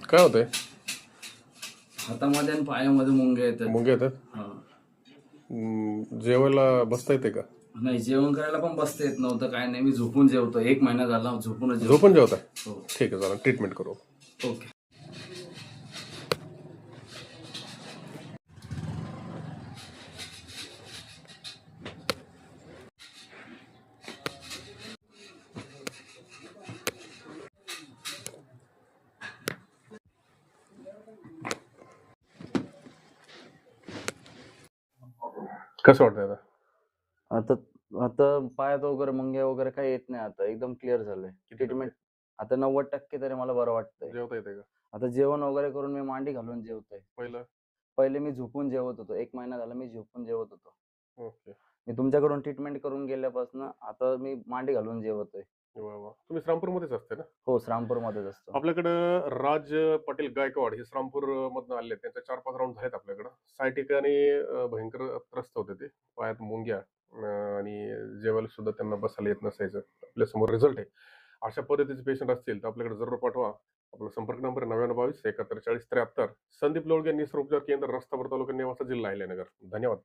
काय होतंय? हातामध्ये आणि पायामध्ये मुंग्या येतात. मुंग्या येतात? हा. जेवायला बसता येते का? नाही, जेवण करायला पण बसता येत नव्हतं, काय नाही. मी झोपून जेवतो, 1 महिना झाला झोपून झोपून जेवताय? हो. ठीक आहे, चला ट्रीटमेंट करू. ओके. कसं वाटतंय आता? आता आता पायात वगैरे मुंग्या वगैरे काही येत नाही, आता एकदम क्लिअर झालंय. ट्रीटमेंट आता 90% तरी मला बरं वाटतंय. जेवता येते का? आता जेवण वगैरे करून मी मांडी घालून जेवतोय. पहिले मी झोपून जेवत होतो, 1 महिना झाला मी झोपून जेवत होतो. ओके. मी तुमच्याकडून ट्रीटमेंट करून गेल्यापासून आता मी मांडी घालून जेवतोय. वा वा. तुम्ही श्रामपूरमध्येच असते ना? हो, श्रामपूरमध्येच असतो. आपल्याकडं राज पाटील गायकवाड हे श्रामपूर मधून आले. त्यांचे 4-5 राऊंड झालेत आपल्याकडं. 60 ठिकाणी भयंकर त्रस्त होते ते. पायात मुंग्या आणि जेवायला सुद्धा त्यांना बसायला येत नसायचं. आपल्यासमोर रिझल्ट आहे. अशा पद्धतीचे पेशंट असतील तर आपल्याकडे जरूर पाठवा. आपला संपर्क नंबर 9922 71 40 73. संदीप लोळगे निसर्गोपचार केंद्र, रस्ता तालुका नेवासा, जिल्हा अहिल्यानगर. धन्यवाद.